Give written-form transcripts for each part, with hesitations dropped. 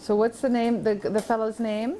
So what's the name, the fellow's name?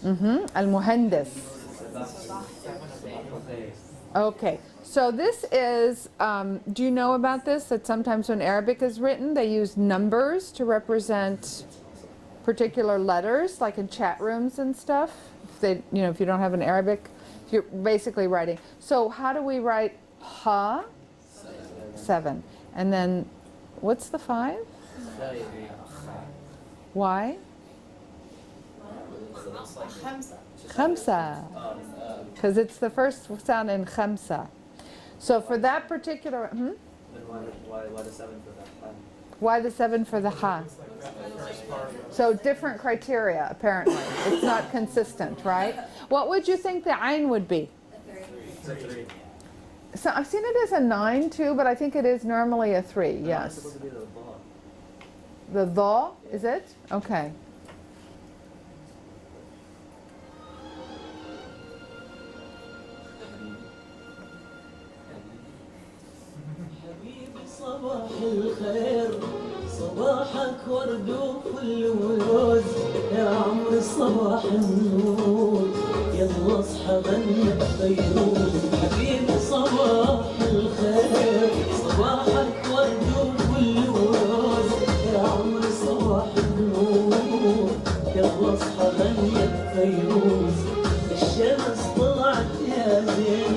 Al-Muhandis. Okay, so this is, do you know about this? That sometimes when Arabic is written, they use numbers to represent particular letters, like in chat rooms and stuff. If they, you know, if you don't have an Arabic, you're basically writing. So how do we write ha? 7. And then, what's the 5? Why? Khamsa. Because it's the first sound in khamsa. So for that particular, Why the 7 for that? Why the 7 for the ha? So different criteria, apparently. It's not consistent, right? What would you think the ayn would be? It's a 3. So I've seen it as a 9 too, but I think it is normally a 3, yes. It's supposed to be the The dha, is it? Okay. حبيبي صباح الخير صباحك ورد وفل ولوز يا عمري صباح النور يلا اصحى غنى فيروز حبيبي صباح الخير صباحك ورد وفل ولوز يا عمري صباح النور يلا اصحى غنى فيروز الشمس طلعت يا زين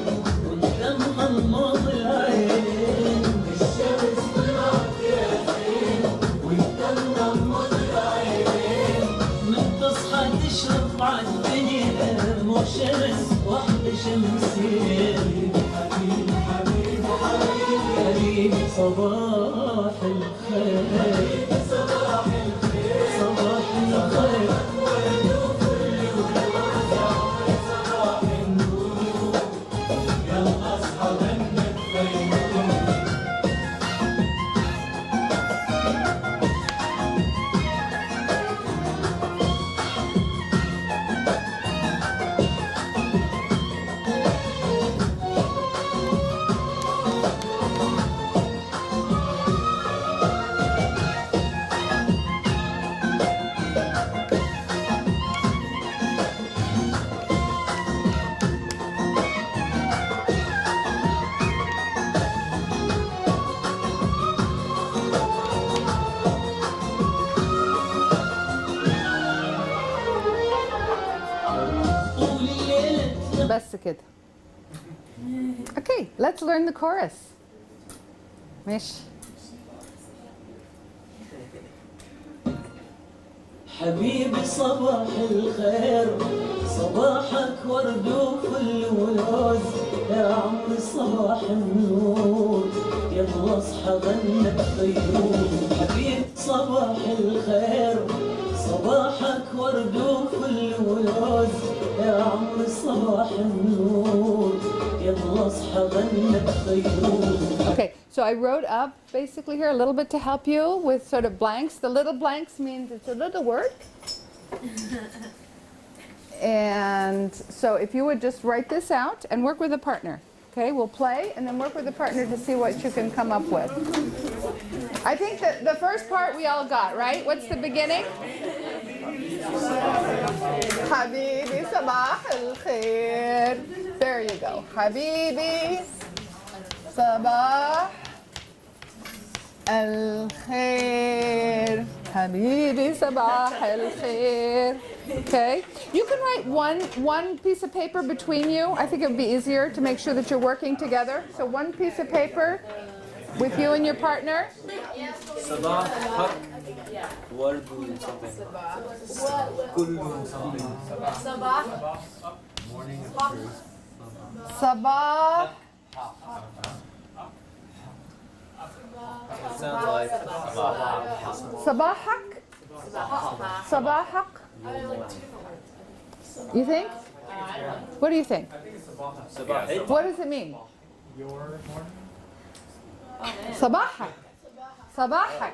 والدم غمض العين الشمس طلعت يا زين والدم غمض العين من تصحى تشرق عالدنيا مو شمس واحدة شمسين حبيبي حبيبي حبيبي حبيبي صباح الخير حبيبي صباح الخير صباح الخير بس كده. Okay, let's learn the chorus. ماشي. حبيبي صباح الخير صباحك ورد وفل ولوز يا عمري صباح النور يلا اصحى غنى فيروز حبيبي صباح الخير صباحك ورد وفل ولوز يا عمري صباح النور يلا اصحى غنى فيروز. Okay, so I wrote up basically here a little bit to help you with sort of blanks. The little blanks means it's a little word. And so if you would just write this out and work with a partner. Okay, we'll play and then work with a partner to see what you can come up with. I think that the first part we all got, right? What's the beginning? حبيبي صباح الخير. There you go. حبيبي صباح الخير. حبيبي صباح الخير. Okay, you can write one piece of paper between you. I think it would be easier to make sure that you're working together. So one piece of paper with you and your partner. صباح حق ورد something. كل something. صباح Morning. صباح. It sounds like صباحك. صباحك. You think? What do you think? صباح. What does it mean? صباحك. صباحك.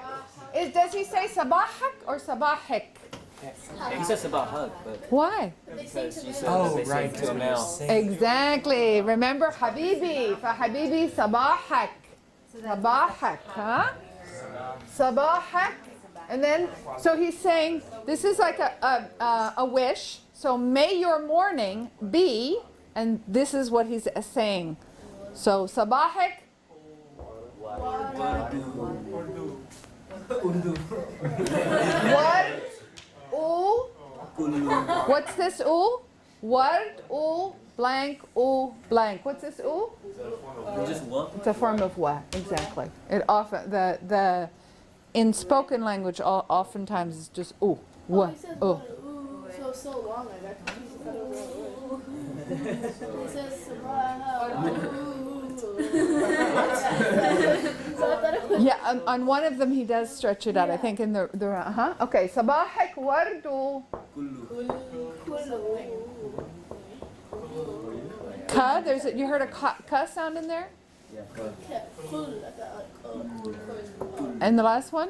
Does he say صباحك or صباحك? He says صباح but Why? because you said they say to a male. Exactly. Remember حبيبي. فحبيبي صباحك. صباحك. Huh? Sabahak. And then, so he's saying, this is like a wish. So may your morning be, and this is what he's saying. So sabahak. Ward u. What's this u? Ward u blank u blank. What's this u? Just what? It's a form of wa. Exactly. It often the in spoken language oftentimes it's just u wa u. So long like that. It says Yeah, on one of them he does stretch it out. I think in the okay. Sabahak wardu. Ka. There's you heard a ka sound in there. And the last one.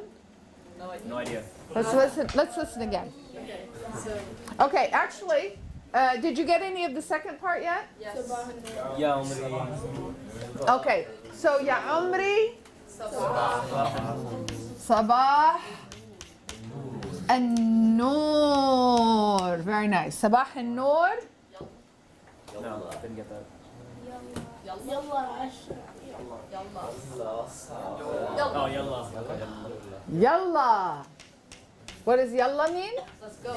No idea. Let's listen. Let's listen again. Okay. Actually, did you get any of the second part yet? Yes. Ya Umri. Okay. So ya umri. Sabah. An-Noor. Very nice. Sabah an-Noor. No, I didn't get that. Oh, Yalla. Yalla. What does yalla mean? Let's go. I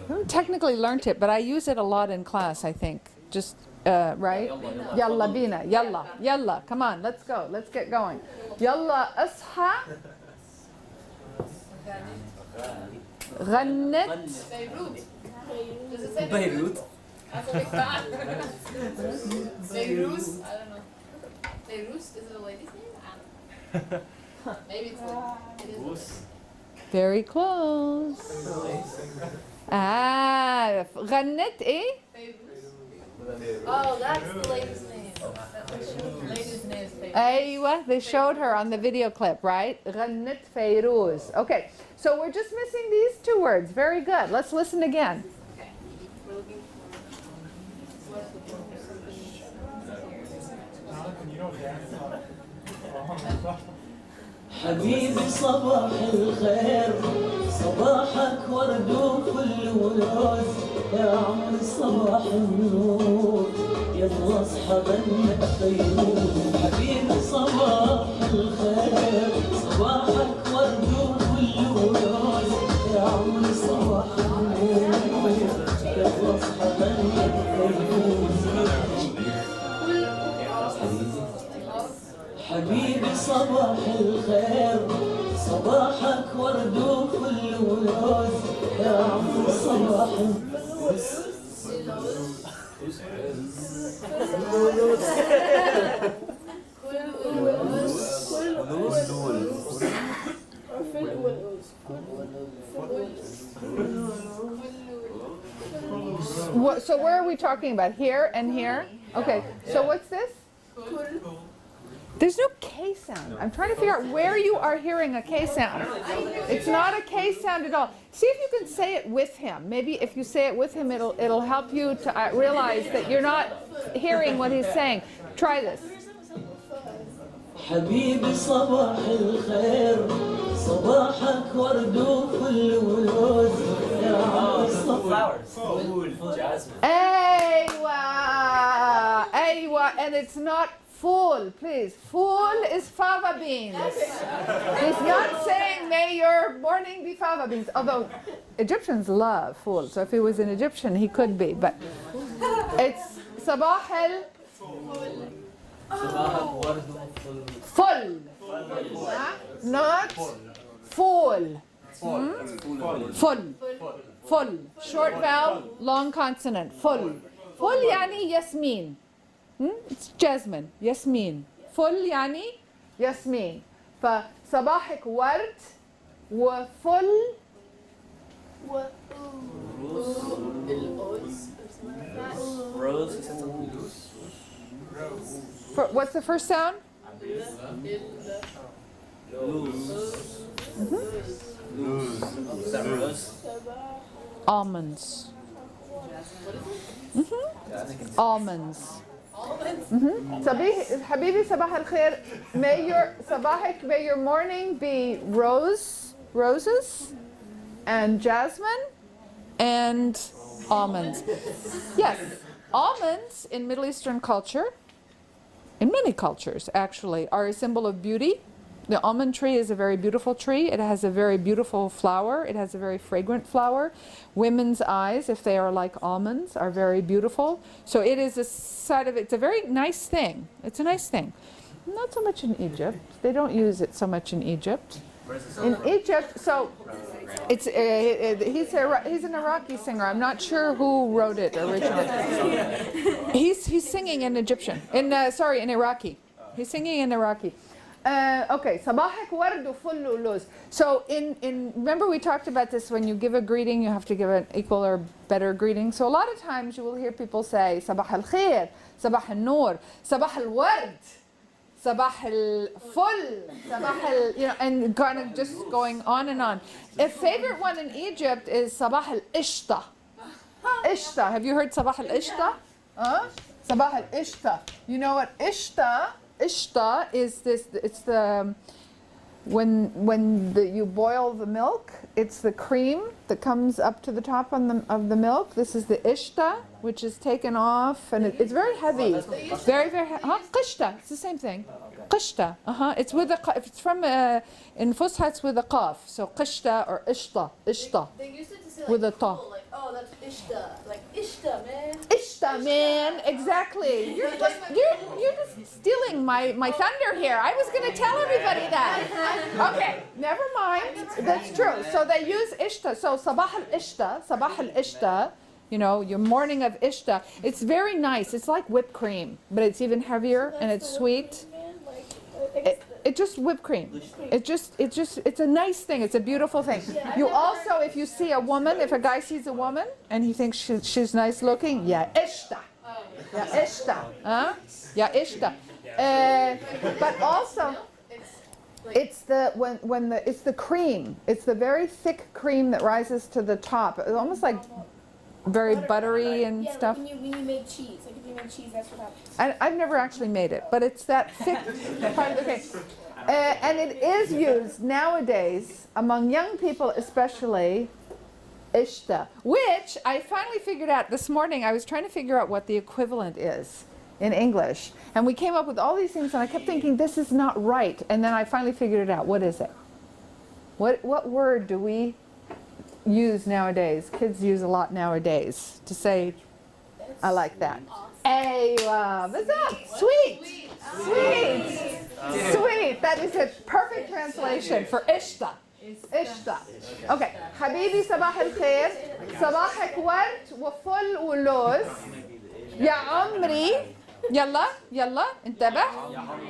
haven't technically learned it, but I use it a lot in class, I think. Just, right? Yalla bina. Yalla. Yalla. Come on, let's go. Let's get going. Yalla asha. غنت. Beirut. Does it say Beirut. That's a big fan. Beirut. I don't know. Beirut. Is it a lady's name? I don't know. Maybe it's it is. Very close. غنت إيه? Oh, that's the lady's name. The lady's name is Beirut. أيوة, they showed her on the video clip, right? غنت فيروز. Okay, so we're just missing these two words. Very good. Let's listen again. Okay. We're looking حبيبي صباح الخير صباحك ورد وفل ولوز يا عمر صباح النور يلا اصحى بنك فيروز حبيبي صباح الخير صباحك ورد وفل ولوز يا عمر صباح النور يلا اصحى بنك فيروز حبيبي صباح الخير صباحك ورد وفل ولوز يا عمر صباح So where are we talking about? Here and here? Okay, so what's this? There's no K sound. I'm trying to figure out where you are hearing a K sound. It's not a K sound at all. See if you can say it with him. Maybe if you say it with him, it'll help you to realize that you're not hearing what he's saying. Try this. حبيبي صباح الخير صباحك ورد وفل ولوز يا عمر صباح Flowers. Jasmine. Aywa, aywa, and it's not full, please. Full is fava beans. He's not saying may your morning be fava beans, although Egyptians love full, so if he was an Egyptian, he could be, but it's sabah el full, not full. Full. Full. Short vowel, long consonant. Full. Full yani yasmin. It's jasmine. Yasmin. Full yani yasmin. فصباحك ورد وفل Rose. He said something. What's the first sound? Is that rose? Almonds. Almonds. حبيبي صباح الخير. May your صباحك, may your morning be roses and jasmine and almonds. Yes, almonds in Middle Eastern culture, in many cultures actually, are a symbol of beauty. The almond tree is a very beautiful tree. It has a very beautiful flower. It has a very fragrant flower. Women's eyes, if they are like almonds, are very beautiful. So it is a side of it. It's a very nice thing. It's a nice thing. Not so much in Egypt. They don't use it so much in Egypt. In Egypt, so it's he's an Iraqi singer. I'm not sure who wrote it originally. He's singing in Egyptian. In Iraqi. He's singing in Iraqi. Okay, صباحك ورد وفل ولوز. So remember we talked about this, when you give a greeting you have to give an equal or better greeting. So a lot of times you will hear people say صباح الخير, صباح النور, صباح الورد, صباح الفل, and kind of just going on and on. A favorite one in Egypt is صباح القشطة. Ishta. Have you heard صباح القشطة? صباح القشطة. You know what ishta? Ishta is this. It's the when you boil the milk. It's the cream that comes up to the top of the milk. This is the ishta, which is taken off, and it's very heavy. Very qishta. It's the same thing. Qishta. It's with if it's from in Fusha, it's with a qaf. So qishta or ishta. Ishta. They used it to say With a cool, ta. like, oh, that's ishta. Like, ishta, man. Ishta, man. Exactly. You're just stealing my thunder here. I was going to tell everybody that. Okay, never mind. That's true. So they use ishta. So sabah al-ishta, you know, your morning of ishta. It's very nice. It's like whipped cream, but it's even heavier and it's sweet. It's just whipped cream. It's a nice thing. It's a beautiful thing. You also, if you see a woman, if a guy sees a woman and he thinks she's nice looking, yeah, ishta. Yeah, ishta. Yeah, ishta. But also, it's the cream. It's the very thick cream that rises to the top. It's almost like very buttery and stuff. When you make cheese, like if you make cheese, that's what happens. I've never actually made it, but it's that thick part of the cream. And it is used nowadays among young people, especially, ishta, which I finally figured out this morning. I was trying to figure out what the equivalent is in English, and we came up with all these things, and I kept thinking this is not right, and then I finally figured it out. What is it? What word do we use nowadays? Kids use a lot nowadays to say, I like that. Aywa, what's that? Sweet. Sweet. That is a perfect translation for ishta. Ishta. Okay. حبيبي صباح الخير. صباحك ورد وفل ولوز. يا عمري. يلا انتبه.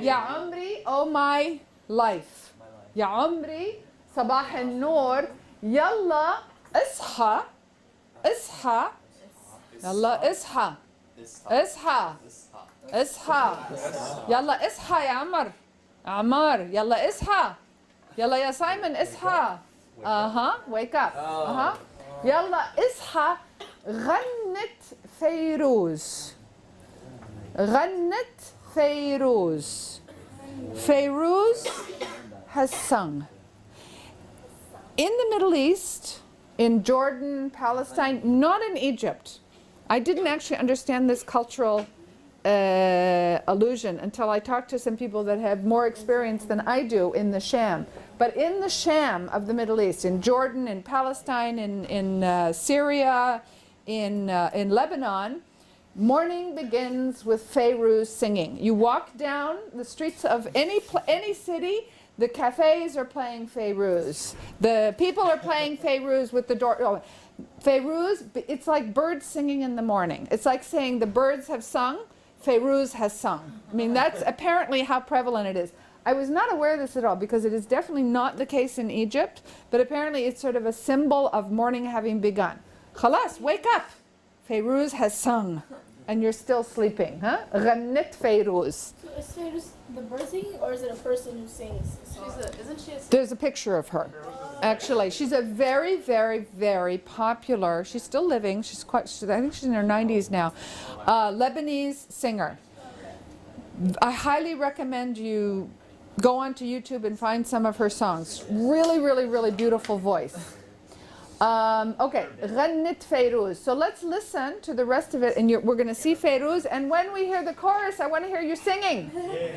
يا عمري, oh my life. يا عمري صباح النور. يلا اصحى. يلا اصحى. يلا اصحى يا عمار. يلا اصحى. يلا يا سايمون اصحى. wake up. يلا اصحى. غنت فيروز. Fayrouz has sung. In the Middle East, in Jordan, Palestine, not in Egypt. I didn't actually understand this cultural allusion until I talked to some people that have more experience than I do in the Sham. But in the Sham of the Middle East, in Jordan, in Palestine, in Syria, in Lebanon, morning begins with Fayrouz singing. You walk down the streets of any city, the cafes are playing Fayrouz. The people are playing Fayrouz with the door. Oh, Fayrouz, it's like birds singing in the morning. It's like saying the birds have sung, Fayrouz has sung. I mean, that's apparently how prevalent it is. I was not aware of this at all because it is definitely not the case in Egypt, but apparently it's sort of a symbol of morning having begun. Khalas, wake up. Fayrouz has sung, and you're still sleeping, huh? غنت فيروز. So is Fayrouz the bird singing, or is it a person who sings the song? Isn't she a There's a picture of her. Actually, she's a very, very, very popular, she's still living, I think she's in her 90s now, Lebanese singer. I highly recommend you go onto YouTube and find some of her songs. Really, really, really beautiful voice. Okay, غنت فيروز. So let's listen to the rest of it, and we're going to see Fayrouz. And when we hear the chorus, I want to hear you singing.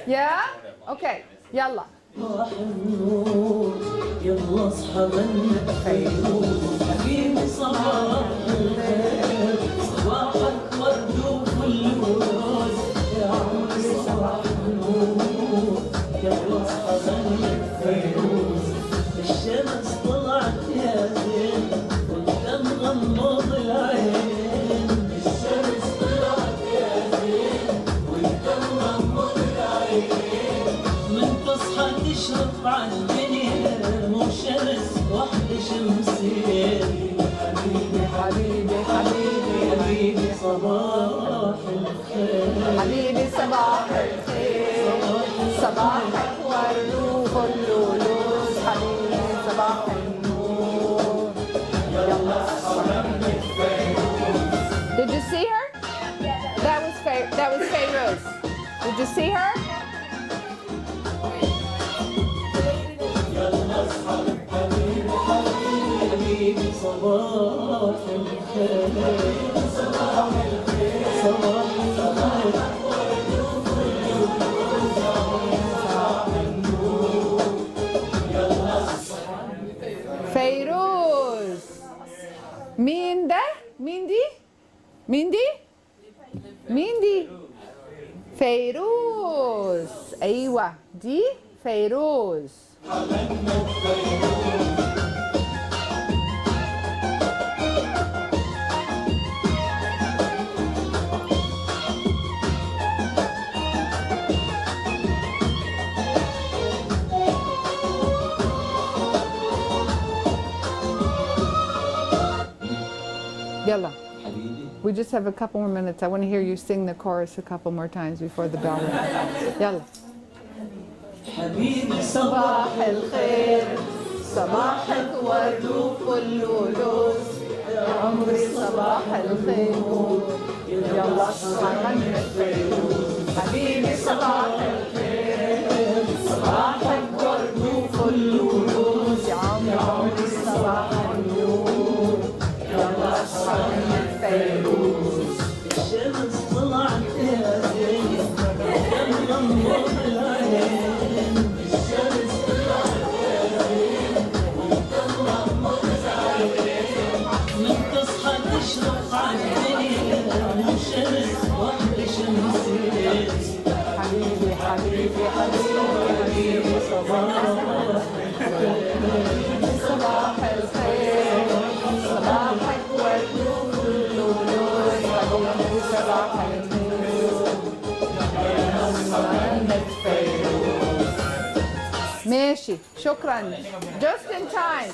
Yeah? Okay, يلا. صباح النور يلا اصحى غنت فيروز حبيبي صباح الخير صباحك ورد وفل وروز يا عمري صباح النور يلا اصحى غنت فيروز الشمس طلعت يا زين وانت مغمض العين الشمس طلعت يا زين وانت مغمض العين من تصحى تشرف عالدنيا مو شمس وحدة شمسية حبيبي حبيبي حبيبي حبيبي صباح الخير حبيبي صباح الخير صباحك ورد وفل ولوز حبيبي صباح النور يلا Did you see her? That was Fayrouz. Did you see her? حبيبي صباح الخير صباح الخير صباح Fayrouz. مين ده؟ مين دي؟ مين دي؟ مين دي؟ فيروز. أيوة دي فيروز. Yalla. We just have a couple more minutes. I want to hear you sing the chorus a couple more times before the bell rings. Yalla. حبيبي صباح الخير صباحك ورد وفل ولوز يا عمري صباح الخير يلا اصحى غني فيروز حبيبي صباح الخير صباحك ورد وفل ولوز يا عمري صباح النور يلا اصحى غني فيروز الشمس طلعت يا زين يا مغمض العين الشمس طلعت يا زين وانت مغمض العين من تصحى تشرق عالدنيا والشمس وحدة شمسية حبيبي حبيبي حبيبي حبيبي صباح صباح الخير صباحك ورد وفل ولوز حبيبي صباح الخير غنت فيروز. ماشي شكرا. Just in time.